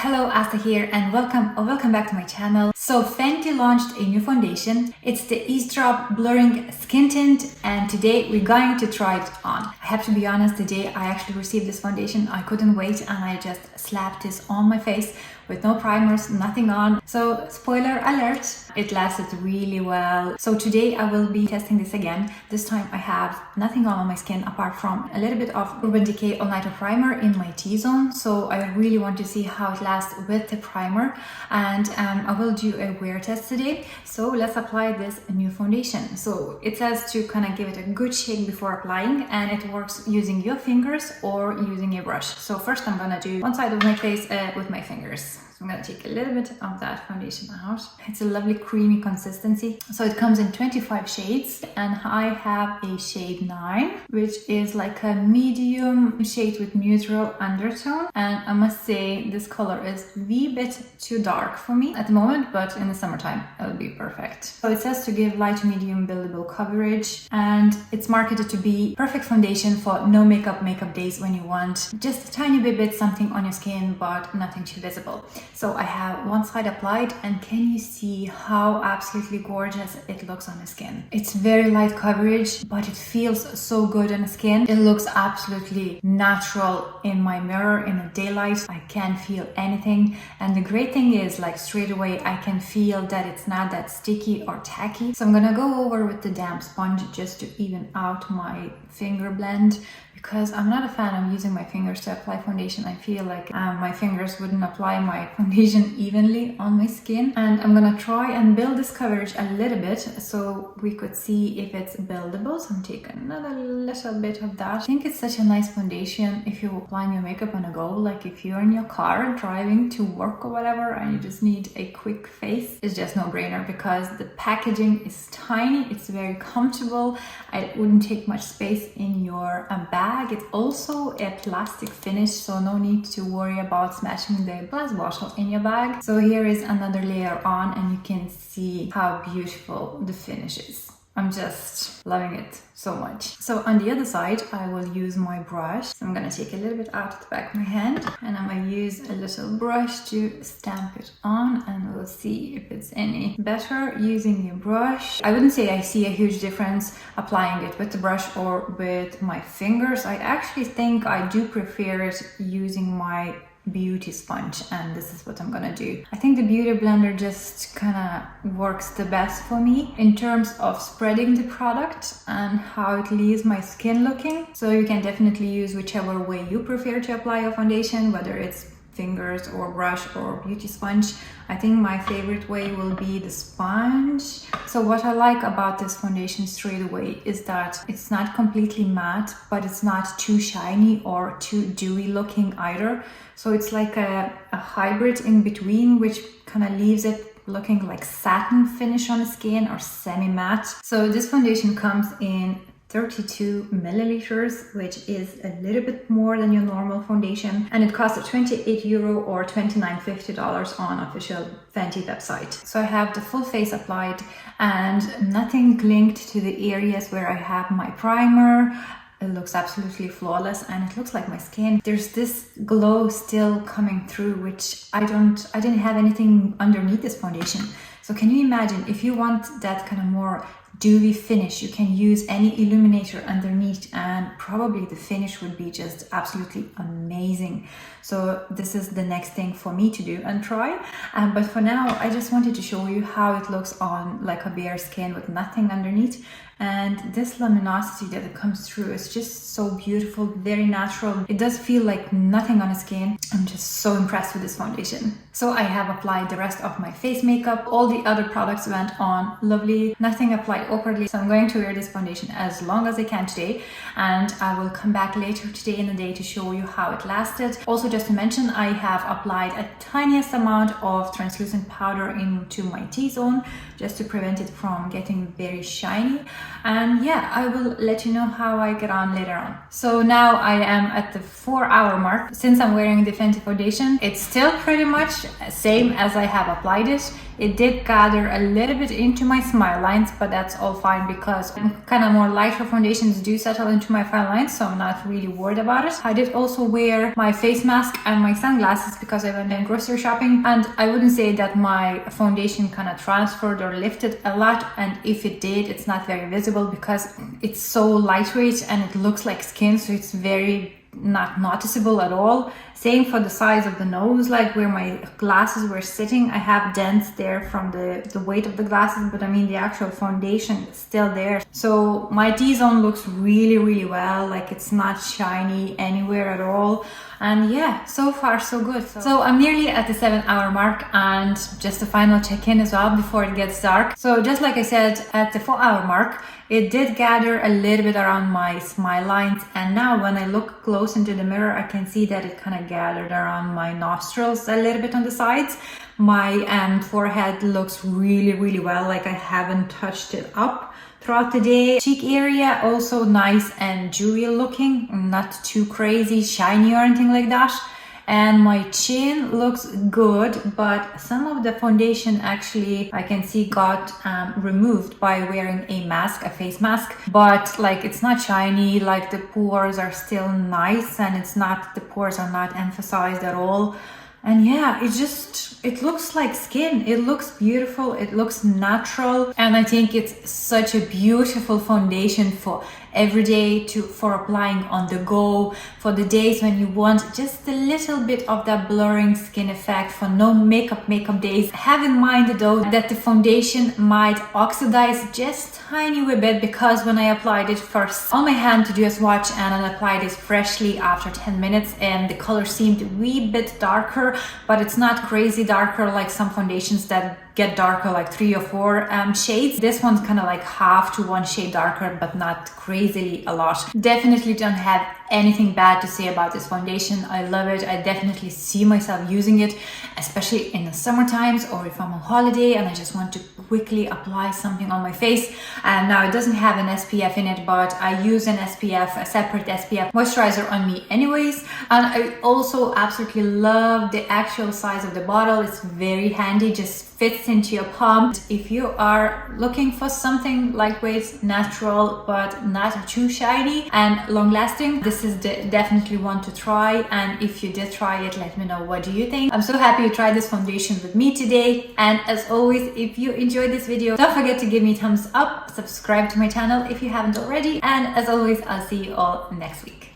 Hello, Asta here and welcome back to my channel. So Fenty launched a new foundation. It's the Ease Drop Blurring Skin Tint and today we're going to try it on. I have to be honest, the day I actually received this foundation, I couldn't wait and I just slapped this on my face with no primers, nothing on. So spoiler alert, it lasted really well. So today I will be testing this again. This time I have nothing on my skin apart from a little bit of Urban Decay All Nighter Primer in my T-zone. So I really want to see how it lasts with the primer, and I will do a wear test today. So let's apply this new foundation. So it says to kind of give it a good shake before applying, and it works using your fingers or using a brush. So first I'm gonna do one side of my face with my fingers. I'm gonna take a little bit of that foundation out. It's a lovely creamy consistency. So it comes in 25 shades and I have a shade 9, which is like a medium shade with neutral undertone. And I must say this color is a wee bit too dark for me at the moment, but in the summertime it'll be perfect. So it says to give light to medium buildable coverage, and it's marketed to be perfect foundation for no makeup days when you want just a tiny bit something on your skin but nothing too visible. So I have one side applied, and can you see how absolutely gorgeous it looks on the skin? It's very light coverage, but it feels so good on the skin. It looks absolutely natural in my mirror in the daylight. I can't feel anything. And the great thing is, like, straight away I can feel that it's not that sticky or tacky. So I'm gonna go over with the damp sponge just to even out my finger blend, because I'm not a fan of using my fingers to apply foundation. I feel like my fingers wouldn't apply my foundation evenly on my skin. And I'm gonna try and build this coverage a little bit so we could see if it's buildable. So I'm taking another little bit of that. I think it's such a nice foundation if you're applying your makeup on a go, like if you're in your car driving to work or whatever and you just need a quick face. It's just no brainer because the packaging is tiny, it's very comfortable, it wouldn't take much space in your bag. It's also a plastic finish, so no need to worry about smashing the glass bottle in your bag. So here is another layer on, and you can see how beautiful the finish is. I'm just loving it so much. So on the other side, I will use my brush. So I'm gonna take a little bit out of the back of my hand, and I'm gonna use a little brush to stamp it on, and we'll see if it's any better using the brush. I wouldn't say I see a huge difference applying it with the brush or with my fingers. I actually think I do prefer it using my beauty sponge, and this is what I'm gonna do. I think the beauty blender just kind of works the best for me in terms of spreading the product and how it leaves my skin looking. So you can definitely use whichever way you prefer to apply your foundation, whether it's fingers or brush or beauty sponge. I think my favorite way will be the sponge. So what I like about this foundation straight away is that it's not completely matte, but it's not too shiny or too dewy looking either. So it's like a hybrid in between, which kind of leaves it looking like satin finish on the skin or semi-matte. So this foundation comes in 32 milliliters, which is a little bit more than your normal foundation, and it costs €28 or $29.50 on official Fenty website. So I have the full face applied and nothing linked to the areas where I have my primer. It looks absolutely flawless, and it looks like my skin, there's this glow still coming through, which I didn't have anything underneath this foundation. So can you imagine if you want that kind of more dewy finish, you can use any illuminator underneath and probably the finish would be just absolutely amazing. So this is the next thing for me to do and try. But for now, I just wanted to show you how it looks on like a bare skin with nothing underneath. And this luminosity that it comes through is just so beautiful, very natural. It does feel like nothing on the skin. I'm just so impressed with this foundation. So I have applied the rest of my face makeup. All the other products went on lovely, nothing applied awkwardly. So I'm going to wear this foundation as long as I can today, and I will come back later today in the day to show you how it lasted. Also, just to mention, I have applied a tiniest amount of translucent powder into my T-zone just to prevent it from getting very shiny. And yeah, I will let you know how I get on later on. So now I am at the 4-hour mark. Since I'm wearing the Fenty foundation, it's still pretty much same as I have applied it. It did gather a little bit into my smile lines, but that's all fine because kind of more lighter foundations do settle into my fine lines, so I'm not really worried about it. I did also wear my face mask and my sunglasses because I went in grocery shopping, and I wouldn't say that my foundation kind of transferred or lifted a lot, and if it did, it's not very visible because it's so lightweight and it looks like skin, so it's very not noticeable at all. Same for the size of the nose, like where my glasses were sitting, I have dents there from the weight of the glasses, but I mean the actual foundation is still there. So my T-zone looks really well, like it's not shiny anywhere at all. And yeah, so far so good. So I'm nearly at the 7-hour mark, and just a final check-in as well before it gets dark. So just like I said, at the 4-hour mark, it did gather a little bit around my smile lines, and now when I look close into the mirror, I can see that it kind of gathered around my nostrils a little bit on the sides. My forehead looks really well, like I haven't touched it up throughout the day. Cheek area also nice and dewy looking, not too crazy shiny or anything like that. And my chin looks good, but some of the foundation actually I can see got removed by wearing a mask, a face mask, but like it's not shiny, like the pores are still nice, and the pores are not emphasized at all. And yeah, it looks like skin. It looks beautiful, it looks natural, and I think it's such a beautiful foundation for every day, for applying on the go, for the days when you want just a little bit of that blurring skin effect, for no makeup days. Have in mind though that the foundation might oxidize just tiny wee bit, because when I applied it first on my hand to do a swatch and I applied it freshly after 10 minutes, and the color seemed a wee bit darker, but it's not crazy darker like some foundations that get darker like 3 or 4 shades. This one's kind of like half to 1 shade darker, but not crazily a lot. Definitely don't have anything bad to say about this foundation. I love it. I definitely see myself using it, especially in the summer times, or if I'm on holiday and I just want to quickly apply something on my face. And now it doesn't have an SPF in it, but I use an SPF, a separate SPF moisturizer on me anyways. And I also absolutely love the actual size of the bottle. It's very handy, just fits into your palm. If you are looking for something lightweight, natural, but not too shiny and long lasting, this is definitely one to try. And if you did try it, let me know, what do you think? I'm so happy you tried this foundation with me today. And as always, if you enjoyed this video, don't forget to give me a thumbs up, subscribe to my channel if you haven't already. And as always, I'll see you all next week.